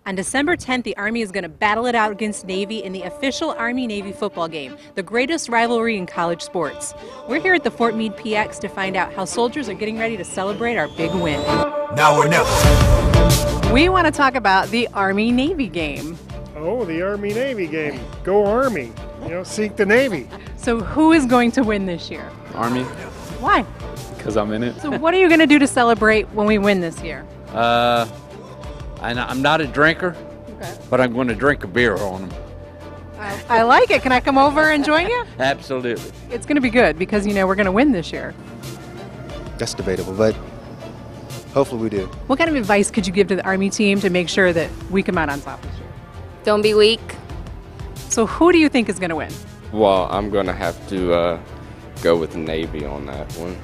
On December 10th, the Army is going to battle it out against Navy in the official Army-Navy football game, the greatest rivalry in college sports. We're here at the Fort Meade PX to find out how soldiers are getting ready to celebrate our big win. Now or never. We want to talk about the Army-Navy game. Oh, the Army-Navy game. Go Army. You know, seek the Navy. So who is going to win this year? Army. Why? Because I'm in it. So what are you going to do to celebrate when we win this year? I'm not a drinker, but I'm going to drink a beer on them. I like it. Can I come over and join you? Absolutely. It's going to be good because, you know, we're going to win this year. That's debatable, but hopefully we do. What kind of advice could you give to the Army team to make sure that we come out on top this year? Don't be weak. So who do you think is going to win? Well, I'm going to have to go with the Navy on that one.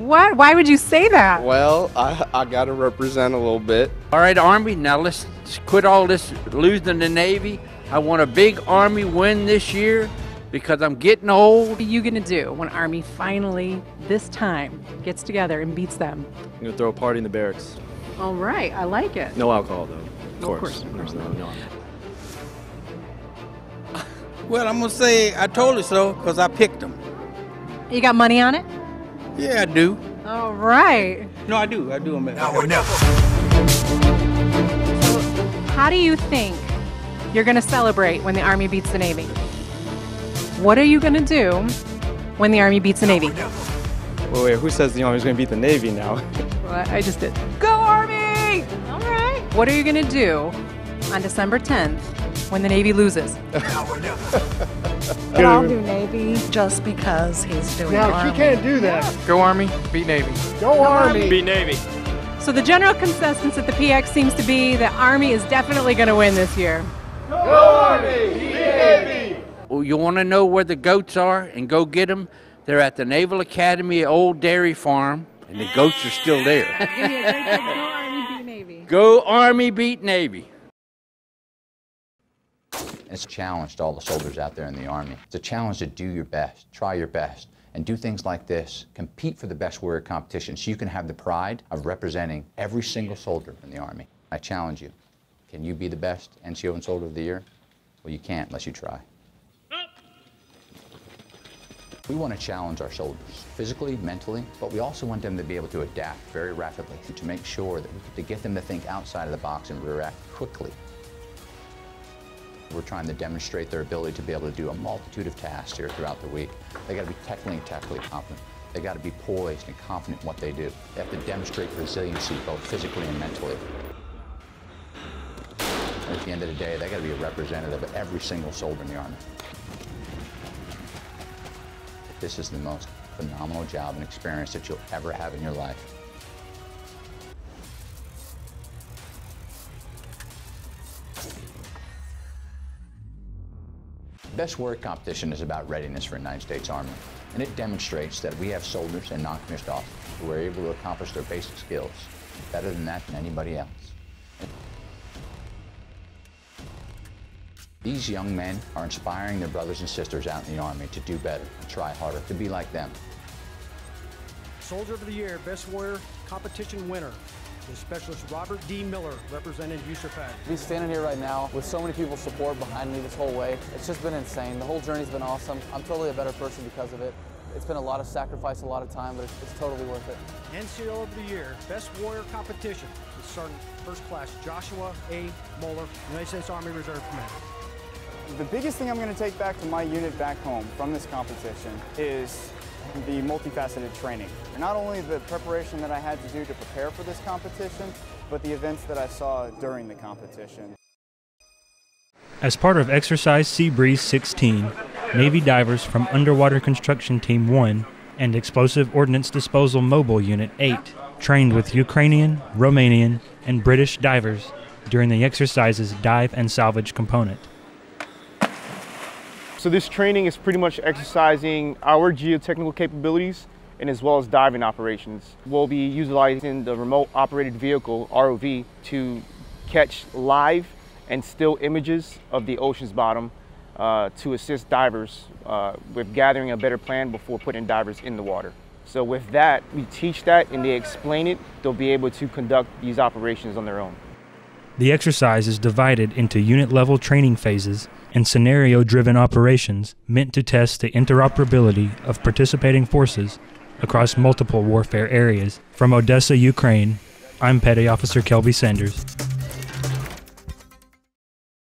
What? Why would you say that? Well, I got to represent a little bit. All right, Army, now let's quit all this losing the Navy. I want a big Army win this year because I'm getting old. What are you going to do when Army finally, this time, gets together and beats them? I'm going to throw a party in the barracks. All right, I like it. No alcohol, though. Of course. No. Well, I'm going to say I told you so because I picked them. You got money on it? Yeah, I do. All right. No, I do. I do. Now or never. How do you think you're going to celebrate when the Army beats the Navy? What are you going to do when the Army beats the Navy? Wait, who says the Army's going to beat the Navy now? Well, I just did. Go Army! All right. What are you going to do on December 10th when the Navy loses? Now or never. But I'll do Navy just because he's doing Now, Army. she can't do that. Go Army, beat Navy. Go Army. Beat Navy. So the general consensus at the PX seems to be that Army is definitely going to win this year. Go Army. Beat Navy. Well, you want to know where the goats are and go get them? They're at the Naval Academy at Old Dairy Farm, and the goats are still there. Go Army, beat Navy. Go Army, beat Navy. It's a challenge to all the soldiers out there in the Army. It's a challenge to do your best, try your best, and do things like this. Compete for the best warrior competition so you can have the pride of representing every single soldier in the Army. I challenge you. Can you be the best NCO and Soldier of the Year? Well, you can't unless you try. We want to challenge our soldiers, physically, mentally, but we also want them to be able to adapt very rapidly and to make sure that to get them to think outside of the box and react quickly. We're trying to demonstrate their ability to be able to do a multitude of tasks here throughout the week. They got to be technically and tactically competent. They got to be poised and confident in what they do. They have to demonstrate resiliency both physically and mentally. And at the end of the day, they got to be a representative of every single soldier in the Army. This is the most phenomenal job and experience that you'll ever have in your life. Best Warrior competition is about readiness for the United States Army, and it demonstrates that we have soldiers and non-commissioned officers who are able to accomplish their basic skills better than anybody else. These young men are inspiring their brothers and sisters out in the Army to do better, and try harder, to be like them. Soldier of the Year, Best Warrior competition winner is Specialist Robert D. Miller, representing USAPAC. To be standing here right now with so many people's support behind me this whole way, it's just been insane. The whole journey's been awesome. I'm totally a better person because of it. It's been a lot of sacrifice, a lot of time, but it's totally worth it. NCO of the Year, Best Warrior competition is Sergeant First Class Joshua A. Moeller, United States Army Reserve Commander. The biggest thing I'm going to take back to my unit back home from this competition is the multifaceted training. Not only the preparation that I had to do to prepare for this competition, but the events that I saw during the competition. As part of Exercise Sea Breeze 16, Navy divers from Underwater Construction Team 1 and Explosive Ordnance Disposal Mobile Unit 8 trained with Ukrainian, Romanian, and British divers during the exercise's dive and salvage component. So this training is pretty much exercising our geotechnical capabilities and as well as diving operations. We'll be utilizing the remote operated vehicle, ROV, to catch live and still images of the ocean's bottom to assist divers with gathering a better plan before putting divers in the water. So with that, we teach that and they explain it, they'll be able to conduct these operations on their own. The exercise is divided into unit-level training phases and scenario-driven operations meant to test the interoperability of participating forces across multiple warfare areas. From Odessa, Ukraine, I'm Petty Officer Kelby Sanders.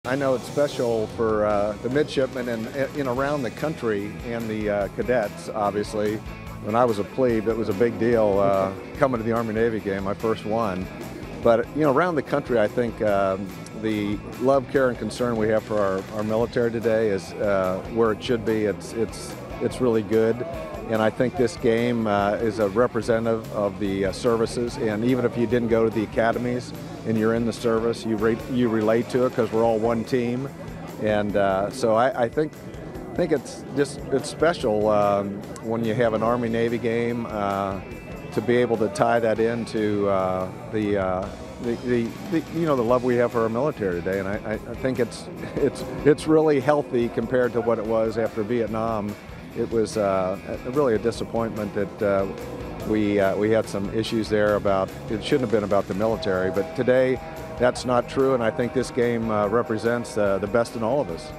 I know it's special for the midshipmen and around the country and the cadets, obviously. When I was a plebe, it was a big deal coming to the Army-Navy game, my first one. But, you know, around the country, I think the love, care, and concern we have for our military today is where it should be. It's really good. And I think this game is a representative of the services. And even if you didn't go to the academies and you're in the service, you relate to it because we're all one team. And so I think it's special when you have an Army-Navy game to be able to tie that into the love we have for our military today. And I think it's really healthy compared to what it was after Vietnam. It was really a disappointment that we had some issues there about, it shouldn't have been about the military, but today that's not true, and I think this game represents the best in all of us.